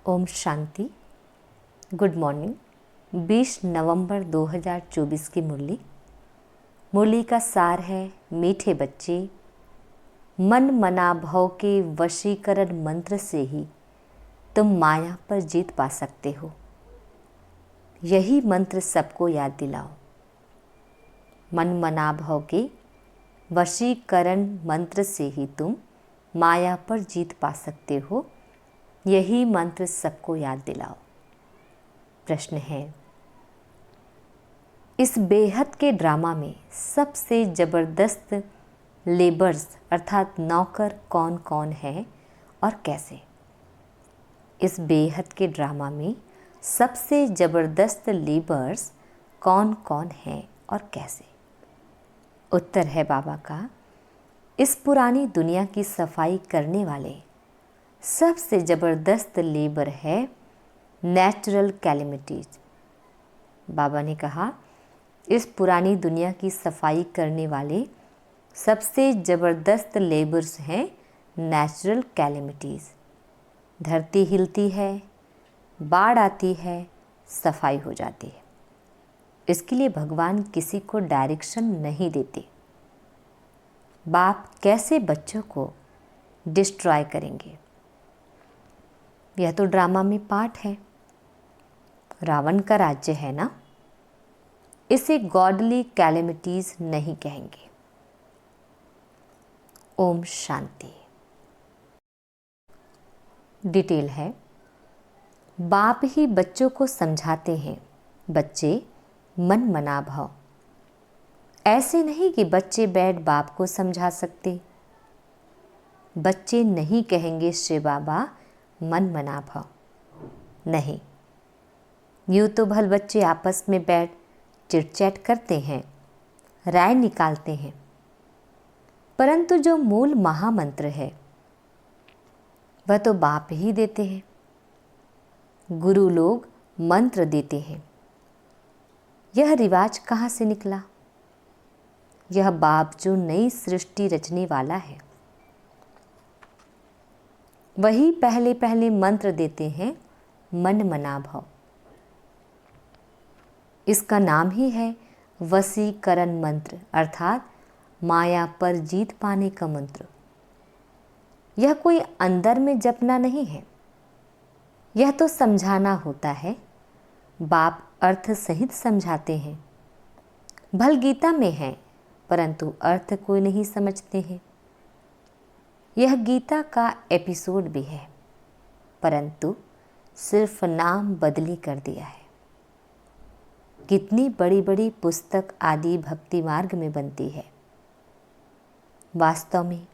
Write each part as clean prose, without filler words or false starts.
Om Shanti. Good morning. 20 नवंबर 2024 की मुरली का सार है, मीठे बच्चे, मन मना भव के वशीकरण मंत्र से ही तुम माया पर जीत पा सकते हो। यही मंत्र सबको याद दिलाओ। मन मना भव के वशीकरण मंत्र से ही तुम माया पर जीत पा सकते हो। यही मंत्र सबको याद दिलाओ। प्रश्न है, इस बेहद के ड्रामा में सबसे ज़बरदस्त लेबर्स अर्थात नौकर कौन कौन है और कैसे? इस बेहद के ड्रामा में सबसे ज़बरदस्त लेबर्स कौन कौन हैं और कैसे? उत्तर है बाबा का, इस पुरानी दुनिया की सफाई करने वाले सबसे ज़बरदस्त लेबर है नेचुरल कैलेमिटीज़। बाबा ने कहा, इस पुरानी दुनिया की सफाई करने वाले सबसे ज़बरदस्त लेबर्स हैं नेचुरल कैलेमिटीज़। धरती हिलती है, बाढ़ आती है, सफाई हो जाती है। इसके लिए भगवान किसी को डायरेक्शन नहीं देते। बाप कैसे बच्चों को डिस्ट्रॉय करेंगे? यह तो ड्रामा में पार्ट है। रावण का राज्य है ना, इसे गॉडली कैलेमिटीज नहीं कहेंगे। ओम शांति। डिटेल है, बाप ही बच्चों को समझाते हैं, बच्चे मन मना भव। ऐसे नहीं कि बच्चे बैठ बाप को समझा सकते। बच्चे नहीं कहेंगे श्री बाबा मन मना भव, नहीं। यूँ तो भल बच्चे आपस में बैठ चिट चैट करते हैं, राय निकालते हैं, परंतु जो मूल महामंत्र है वह तो बाप ही देते हैं। गुरु लोग मंत्र देते हैं। यह रिवाज कहाँ से निकला? यह बाप जो नई सृष्टि रचने वाला है वही पहले पहले मंत्र देते हैं, मन मना भव। इसका नाम ही है वशीकरण मंत्र अर्थात माया पर जीत पाने का मंत्र। यह कोई अंदर में जपना नहीं है, यह तो समझाना होता है। बाप अर्थ सहित समझाते हैं। भल गीता में है, परंतु अर्थ कोई नहीं समझते हैं। यह गीता का एपिसोड भी है, परंतु सिर्फ नाम बदली कर दिया है। कितनी बड़ी बड़ी पुस्तक आदि भक्ति मार्ग में बनती है। वास्तव में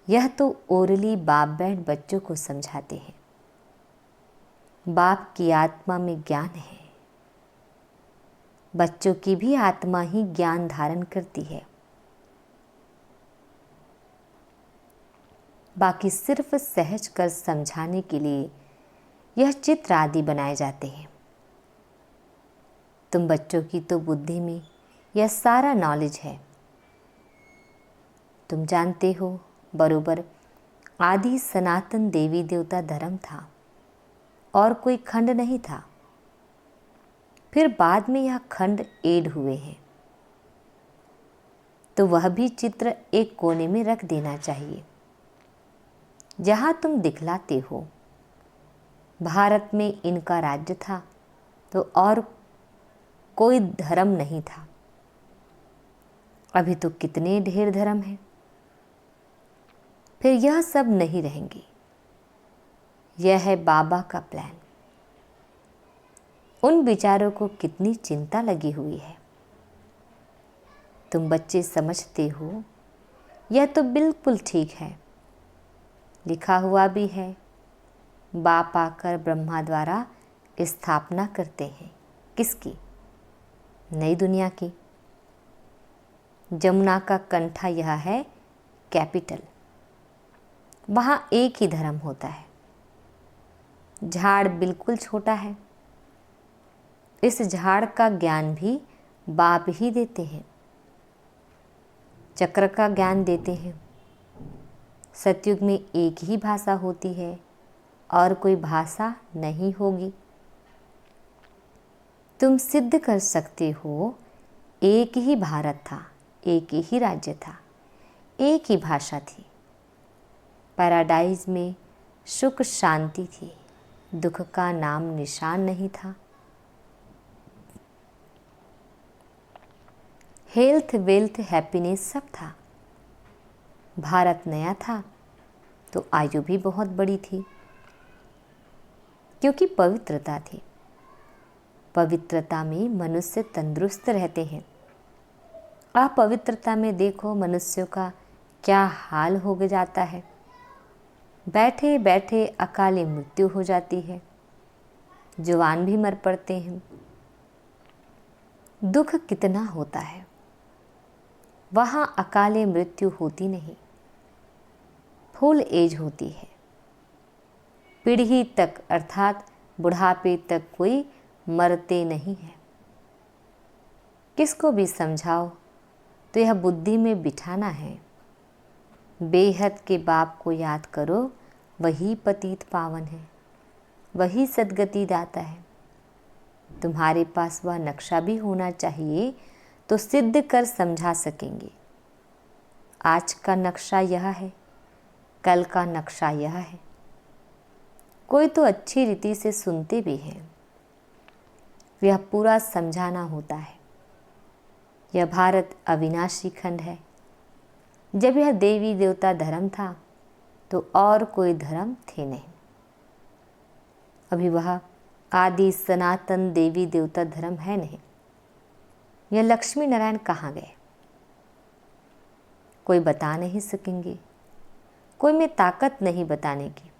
यह तो ओरली बाप बैठ बच्चों को समझाते हैं। बाप की आत्मा में ज्ञान है, बच्चों की भी आत्मा ही ज्ञान धारण करती है। बाकी सिर्फ सहज कर समझाने के लिए यह चित्र आदि बनाए जाते हैं। तुम बच्चों की तो बुद्धि में यह सारा नॉलेज है। तुम जानते हो बरोबर आदि सनातन देवी देवता धर्म था और कोई खंड नहीं था। फिर बाद में यह खंड ऐड हुए हैं, तो वह भी चित्र एक कोने में रख देना चाहिए। जहाँ तुम दिखलाते हो भारत में इनका राज्य था तो और कोई धर्म नहीं था। अभी तो कितने ढेर धर्म हैं। फिर यह सब नहीं रहेंगे। यह है बाबा का प्लान। उन विचारों को कितनी चिंता लगी हुई है। तुम बच्चे समझते हो यह तो बिल्कुल ठीक है। लिखा हुआ भी है, बाप आकर ब्रह्मा द्वारा स्थापना करते हैं। किसकी? नई दुनिया की। जमुना का कंठा यह है कैपिटल। वहाँ एक ही धर्म होता है। झाड़ बिल्कुल छोटा है। इस झाड़ का ज्ञान भी बाप ही देते हैं। चक्र का ज्ञान देते हैं। सतयुग में एक ही भाषा होती है, और कोई भाषा नहीं होगी। तुम सिद्ध कर सकते हो एक ही भारत था, एक ही राज्य था, एक ही भाषा थी। पैराडाइज में सुख शांति थी, दुख का नाम निशान नहीं था। हेल्थ वेल्थ हैप्पीनेस सब था। भारत नया था तो आयु भी बहुत बड़ी थी, क्योंकि पवित्रता थी। पवित्रता में मनुष्य तंदुरुस्त रहते हैं। अपवित्रता में देखो मनुष्यों का क्या हाल हो जाता है। बैठे बैठे अकाले मृत्यु हो जाती है, जवान भी मर पड़ते हैं। दुख कितना होता है। वहाँ अकाले मृत्यु होती नहीं, फुल एज होती है। पीढ़ी तक अर्थात बुढ़ापे तक कोई मरते नहीं है। किसको भी समझाओ तो यह बुद्धि में बिठाना है। बेहद के बाप को याद करो, वही पतित पावन है, वही सद्गति दाता है। तुम्हारे पास वह नक्शा भी होना चाहिए तो सिद्ध कर समझा सकेंगे। आज का नक्शा यह है, कल का नक्शा यह है। कोई तो अच्छी रीति से सुनते भी हैं, यह पूरा समझाना होता है। यह भारत अविनाशी खंड है। जब यह देवी देवता धर्म था तो और कोई धर्म थे नहीं। अभी वह आदि सनातन देवी देवता धर्म है नहीं। यह लक्ष्मी नारायण कहाँ गए, कोई बता नहीं सकेंगे। कोई में ताकत नहीं बताने की।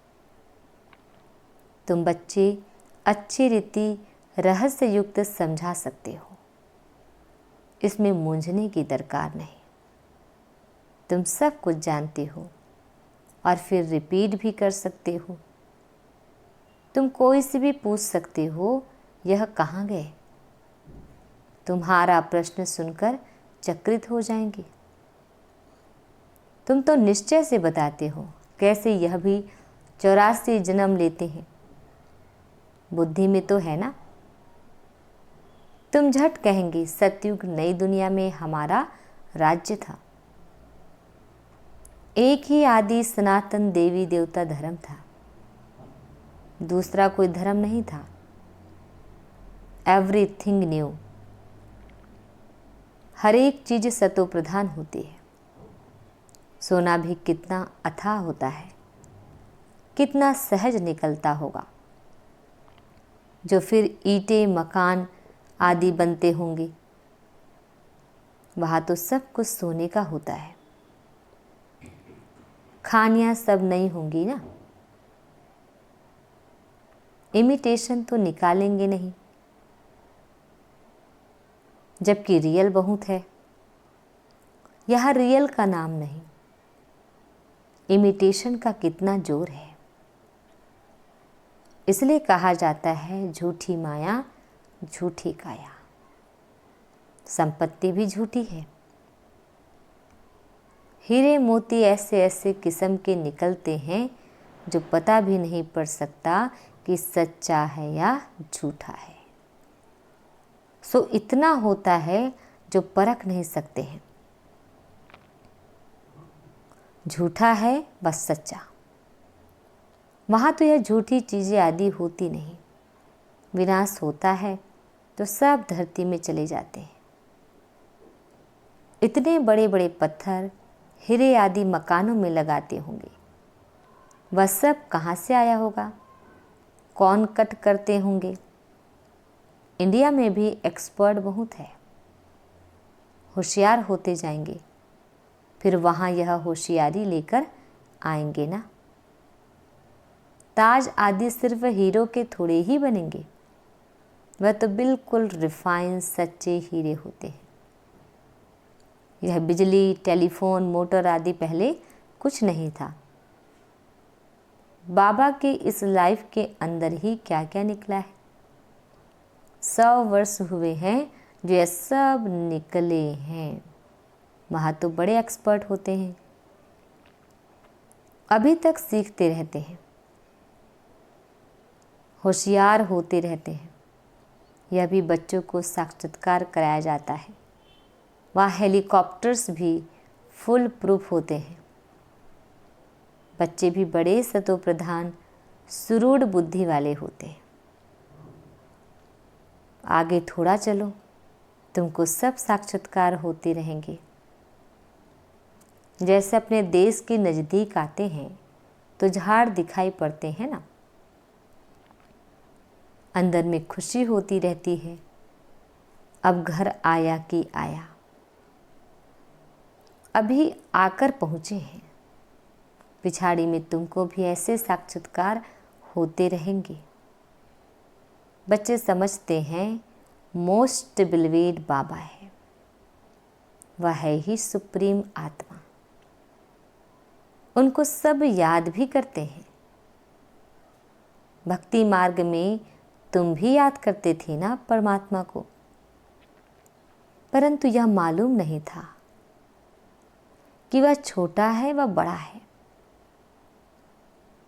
तुम बच्चे अच्छी रीति रहस्य युक्त समझा सकते हो, इसमें मूंझने की दरकार नहीं। तुम सब कुछ जानते हो और फिर रिपीट भी कर सकते हो। तुम कोई से भी पूछ सकते हो यह कहाँ गए। तुम्हारा प्रश्न सुनकर चकित हो जाएंगे। तुम तो निश्चय से बताते हो, कैसे यह भी 84 जन्म लेते हैं। बुद्धि में तो है ना। तुम झट कहेंगे सतयुग नई दुनिया में हमारा राज्य था। एक ही आदि सनातन देवी देवता धर्म था, दूसरा कोई धर्म नहीं था। Everything new. हर एक चीज सतो प्रधान होती है। सोना भी कितना अथाह होता है, कितना सहज निकलता होगा, जो फिर ईंटें मकान आदि बनते होंगे। वहाँ तो सब कुछ सोने का होता है। खानियाँ सब नहीं होंगी ना। इमिटेशन तो निकालेंगे नहीं, जबकि रियल बहुत है। यहाँ रियल का नाम नहीं, इमिटेशन का कितना जोर है। इसलिए कहा जाता है झूठी माया झूठी काया। संपत्ति भी झूठी है। हीरे मोती ऐसे ऐसे किस्म के निकलते हैं जो पता भी नहीं पड़ सकता कि सच्चा है या झूठा है। सो इतना होता है जो परख नहीं सकते हैं। झूठा है बस सच्चा। वहाँ तो यह झूठी चीज़ें आदि होती नहीं। विनाश होता है तो सब धरती में चले जाते हैं। इतने बड़े बड़े पत्थर हीरे आदि मकानों में लगाते होंगे, वह सब कहाँ से आया होगा, कौन कट करते होंगे। इंडिया में भी एक्सपर्ट बहुत है, होशियार होते जाएंगे, फिर वहाँ यह होशियारी लेकर आएंगे ना। ताज आदि सिर्फ हीरो के थोड़े ही बनेंगे, वह तो बिल्कुल रिफाइन सच्चे हीरे होते हैं। यह बिजली टेलीफोन मोटर आदि पहले कुछ नहीं था। बाबा के इस लाइफ के अंदर ही क्या क्या निकला है। 100 वर्ष हुए हैं जो ये सब निकले हैं। वहाँ तो बड़े एक्सपर्ट होते हैं, अभी तक सीखते रहते हैं। होशियार होते रहते हैं। यह भी बच्चों को साक्षात्कार कराया जाता है। वह हेलीकॉप्टर्स भी फुल प्रूफ होते हैं। बच्चे भी बड़े सतोप्रधान सुरूढ़ बुद्धि वाले होते हैं। आगे थोड़ा चलो, तुमको सब साक्षात्कार होते रहेंगे। जैसे अपने देश के नज़दीक आते हैं तो झाड़ दिखाई पड़ते हैं ना, अंदर में खुशी होती रहती है। अब घर आया कि आया, अभी आकर पहुँचे हैं। पिछाड़ी में तुमको भी ऐसे साक्षात्कार होते रहेंगे। बच्चे समझते हैं मोस्ट बिलवेड बाबा है, वह है ही सुप्रीम आत्मा। उनको सब याद भी करते हैं। भक्ति मार्ग में तुम भी याद करते थे ना परमात्मा को, परंतु यह मालूम नहीं था कि वह छोटा है वह बड़ा है।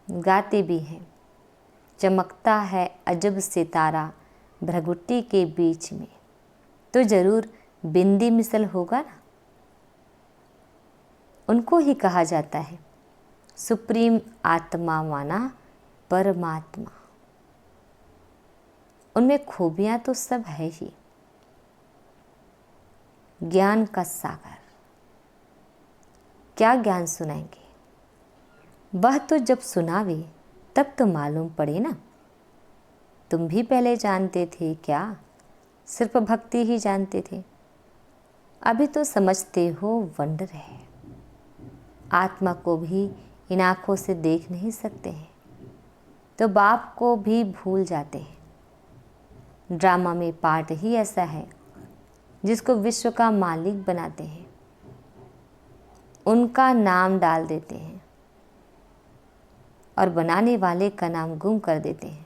गाते भी हैं, चमकता है अजब सितारा भ्रगुटी के बीच में, तो जरूर बिंदी मिसल होगा ना। उनको ही कहा जाता है सुप्रीम आत्मा माना परमात्मा। उनमें खूबियां तो सब है ही। ज्ञान का सागर, क्या ज्ञान सुनाएंगे। वह तो जब सुनावे तब तो मालूम पड़े ना। तुम भी पहले जानते थे क्या? सिर्फ भक्ति ही जानते थे। अभी तो समझते हो वंडर है। आत्मा को भी इन आँखों से देख नहीं सकते हैं तो बाप को भी भूल जाते हैं। ड्रामा में पार्ट ही ऐसा है जिसको विश्व का मालिक बनाते हैं, उनका नाम डाल देते हैं और बनाने वाले का नाम गुम कर देते हैं।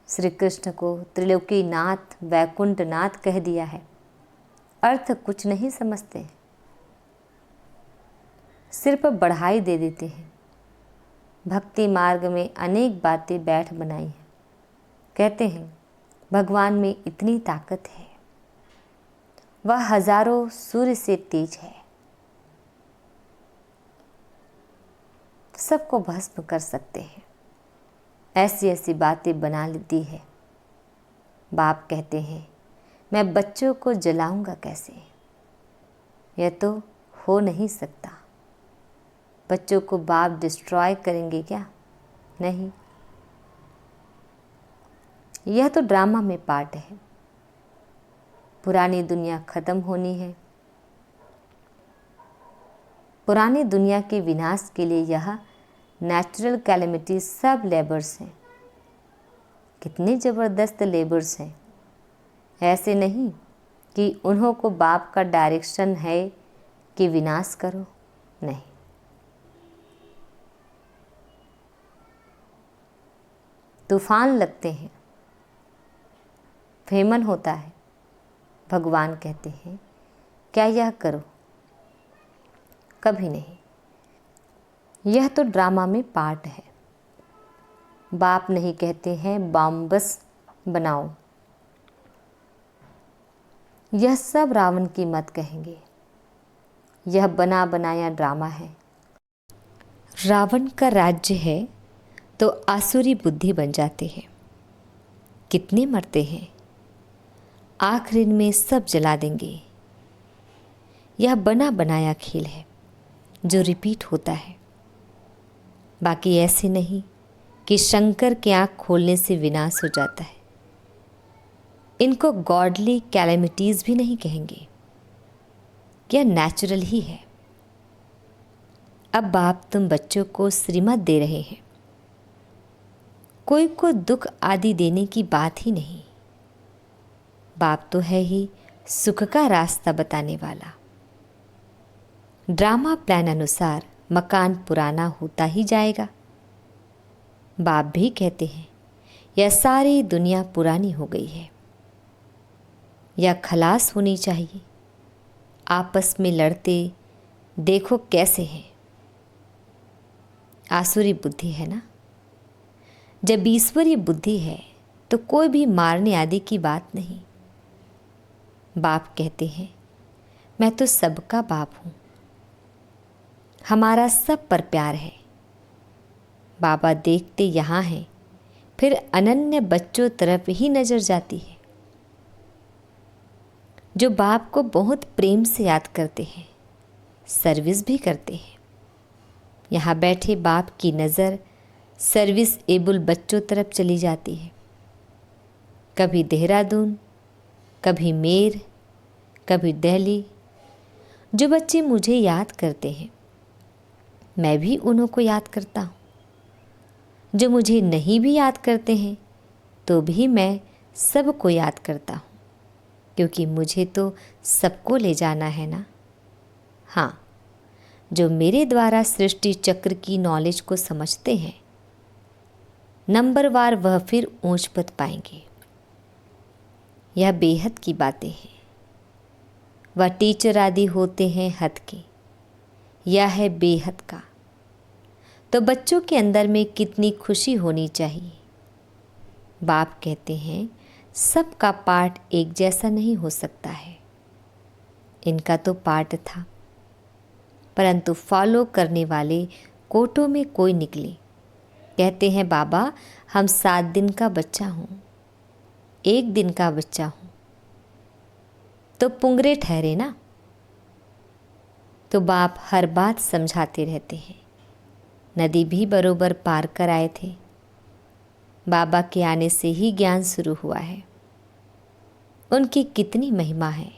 श्री कृष्ण को त्रिलोकी नाथ वैकुंठ नाथ कह दिया है, अर्थ कुछ नहीं समझते, सिर्फ बढ़ाई दे देते हैं। भक्ति मार्ग में अनेक बातें बैठ बनाई हैं। कहते हैं भगवान में इतनी ताकत है, वह हजारों सूर्य से तेज है, सबको भस्म कर सकते हैं। ऐसी ऐसी बातें बना लेती है। बाप कहते हैं मैं बच्चों को जलाऊंगा कैसे? यह तो हो नहीं सकता। बच्चों को बाप डिस्ट्रॉय करेंगे क्या? नहीं, यह तो ड्रामा में पार्ट है। पुरानी दुनिया खत्म होनी है। पुरानी दुनिया के विनाश के लिए यह नेचुरल कैलेमिटी सब लेबर्स हैं। कितने ज़बरदस्त लेबर्स हैं। ऐसे नहीं कि उन्हों को बाप का डायरेक्शन है कि विनाश करो, नहीं। तूफान लगते हैं, फेमन होता है, भगवान कहते हैं क्या यह करो? कभी नहीं। यह तो ड्रामा में पार्ट है। बाप नहीं कहते हैं बॉम्बस बनाओ। यह सब रावण की मत कहेंगे। यह बना बनाया ड्रामा है। रावण का राज्य है तो आसुरी बुद्धि बन जाते हैं। कितने मरते हैं, आखिर में सब जला देंगे। यह बना बनाया खेल है जो रिपीट होता है। बाकी ऐसे नहीं कि शंकर की आँख खोलने से विनाश हो जाता है। इनको गॉडली कैलेमिटीज़ भी नहीं कहेंगे, यह नेचुरल ही है। अब बाप तुम बच्चों को श्रीमत दे रहे हैं। कोई को दुख आदि देने की बात ही नहीं। बाप तो है ही सुख का रास्ता बताने वाला। ड्रामा प्लान अनुसार मकान पुराना होता ही जाएगा। बाप भी कहते हैं यह सारी दुनिया पुरानी हो गई है, यह खलास होनी चाहिए। आपस में लड़ते देखो कैसे हैं। आसुरी बुद्धि है ना। जब ईश्वरीय बुद्धि है तो कोई भी मारने आदि की बात नहीं। बाप कहते हैं मैं तो सबका बाप हूँ, हमारा सब पर प्यार है। बाबा देखते यहाँ हैं, फिर अनन्य बच्चों तरफ ही नजर जाती है, जो बाप को बहुत प्रेम से याद करते हैं, सर्विस भी करते हैं। यहाँ बैठे बाप की नज़र सर्विस एबल बच्चों तरफ चली जाती है। कभी देहरादून, कभी मेर, कभी दिल्ली। जो बच्चे मुझे याद करते हैं मैं भी उन्हों को याद करता हूँ। जो मुझे नहीं भी याद करते हैं तो भी मैं सबको याद करता हूँ, क्योंकि मुझे तो सबको ले जाना है ना। हाँ, जो मेरे द्वारा सृष्टि चक्र की नॉलेज को समझते हैं, नंबरवार वह फिर ऊंच पद पाएंगे। यह बेहद की बातें हैं। वह टीचर आदि होते हैं हद के, यह है बेहद का। तो बच्चों के अंदर में कितनी खुशी होनी चाहिए। बाप कहते हैं सबका पाठ एक जैसा नहीं हो सकता है। इनका तो पाठ था, परंतु फॉलो करने वाले कोटों में कोई निकले। कहते हैं बाबा हम 7 दिन का बच्चा हूँ, 1 दिन का बच्चा हूँ, तो पुंगरे ठहरे ना। तो बाप हर बात समझाते रहते हैं। नदी भी बरोबर पार कर आए थे। बाबा के आने से ही ज्ञान शुरू हुआ है। उनकी कितनी महिमा है।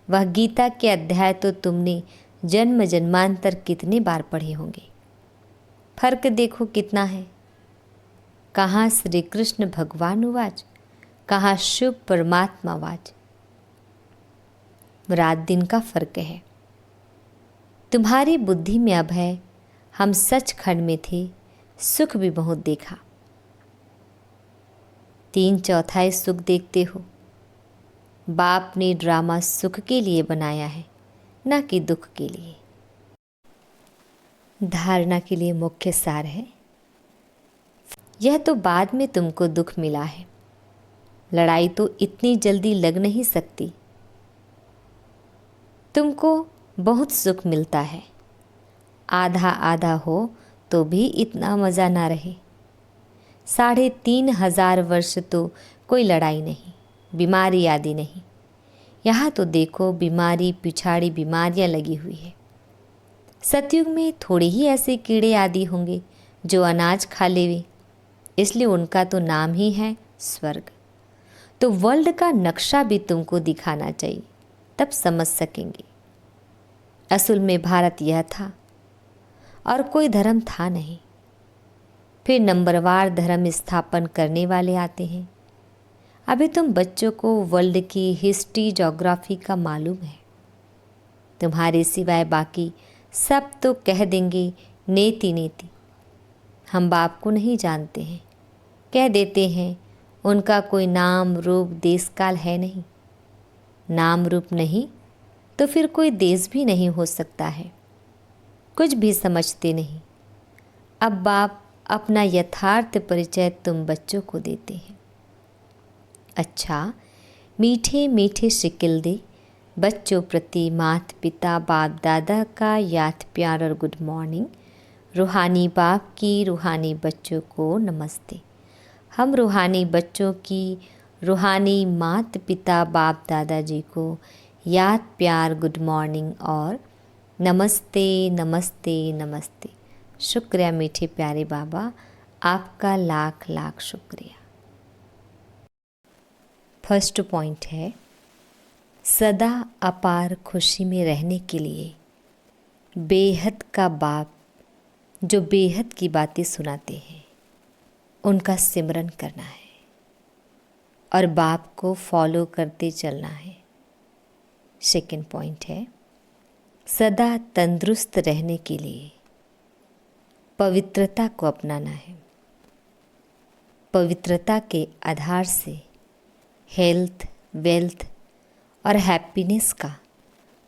वह गीता के अध्याय तो तुमने जन्म जन्मांतर कितने बार पढ़े होंगे। फर्क देखो कितना है। कहाँ श्री कृष्ण भगवान उवाच, कहाँ शिव परमात्मा वाच। रात दिन का फर्क है। तुम्हारी बुद्धि में अब है हम सचखंड में थे, सुख भी बहुत देखा। 3/4 सुख देखते हो। बाप ने ड्रामा सुख के लिए बनाया है, ना कि दुख के लिए। धारणा के लिए मुख्य सार है, यह तो बाद में तुमको दुख मिला है। लड़ाई तो इतनी जल्दी लग नहीं सकती। तुमको बहुत सुख मिलता है। आधा आधा हो तो भी इतना मज़ा ना रहे। 3,500 वर्ष तो कोई लड़ाई नहीं, बीमारी आदि नहीं। यहाँ तो देखो बीमारी पिछाड़ी बीमारियाँ लगी हुई है। सतयुग में थोड़े ही ऐसे कीड़े आदि होंगे जो अनाज खा लेवे, इसलिए उनका तो नाम ही है स्वर्ग। तो वर्ल्ड का नक्शा भी तुमको दिखाना चाहिए, तब समझ सकेंगे। असल में भारत यह था और कोई धर्म था नहीं। फिर नंबरवार धर्म स्थापन करने वाले आते हैं। अभी तुम बच्चों को वर्ल्ड की हिस्ट्री ज्योग्राफी का मालूम है। तुम्हारे सिवाय बाकी सब तो कह देंगे नेति नेति। हम बाप को नहीं जानते हैं, कह देते हैं उनका कोई नाम रूप देश काल है नहीं। नाम रूप नहीं तो फिर कोई देश भी नहीं हो सकता है। कुछ भी समझते नहीं। अब बाप अपना यथार्थ परिचय तुम बच्चों को देते हैं। अच्छा, मीठे मीठे शिकिल दे बच्चों प्रति माता पिता बाप दादा का याद प्यार और गुड मॉर्निंग। रूहानी बाप की रूहानी बच्चों को नमस्ते। हम रूहानी बच्चों की रूहानी माता पिता बाप दादाजी को याद प्यार गुड मॉर्निंग और नमस्ते नमस्ते नमस्ते। शुक्रिया मीठे प्यारे बाबा, आपका लाख लाख शुक्रिया। फर्स्ट पॉइंट है, सदा अपार खुशी में रहने के लिए बेहद का बाप जो बेहद की बातें सुनाते हैं उनका सिमरन करना है और बाप को फॉलो करते चलना है। सेकंड पॉइंट है, सदा तंदुरुस्त रहने के लिए पवित्रता को अपनाना है। पवित्रता के आधार से हेल्थ, वेल्थ और हैप्पीनेस का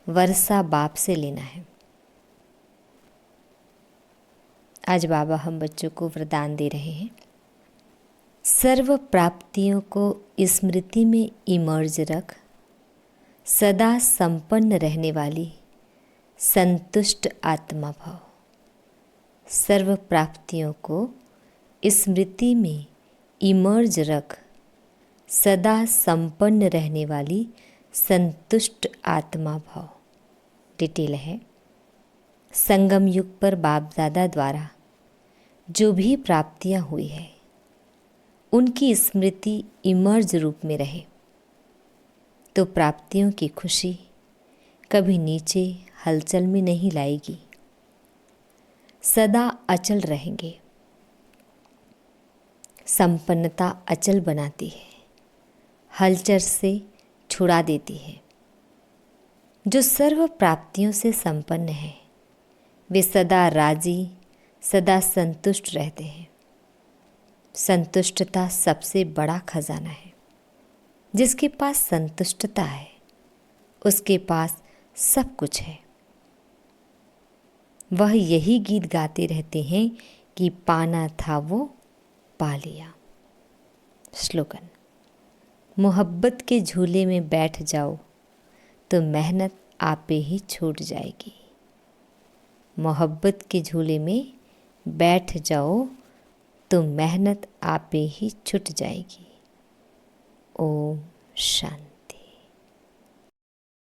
वर्षा बाप से लेना है। आज बाबा हम बच्चों को वरदान दे रहे हैं। सर्व प्राप्तियों को स्मृति में इमर्ज रख, सदा संपन्न रहने वाली संतुष्ट आत्मा भव। सर्व प्राप्तियों को स्मृति में इमर्ज रख, सदा संपन्न रहने वाली संतुष्ट आत्मा भव। डिटेल है, संगम युग पर बाप दादा द्वारा जो भी प्राप्तियां हुई है उनकी स्मृति इमर्ज रूप में रहे तो प्राप्तियों की खुशी कभी नीचे हलचल में नहीं लाएगी, सदा अचल रहेंगे। संपन्नता अचल बनाती है, हलचल से छुड़ा देती है। जो सर्व प्राप्तियों से संपन्न है वे सदा राजी, सदा संतुष्ट रहते हैं। संतुष्टता सबसे बड़ा खजाना है। जिसके पास संतुष्टता है उसके पास सब कुछ है। वह यही गीत गाते रहते हैं कि पाना था वो पा लिया। स्लोगन, मोहब्बत के झूले में बैठ जाओ तो मेहनत आपे ही छूट जाएगी। मोहब्बत के झूले में बैठ जाओ तो मेहनत आपे ही छूट जाएगी। ओम शांति।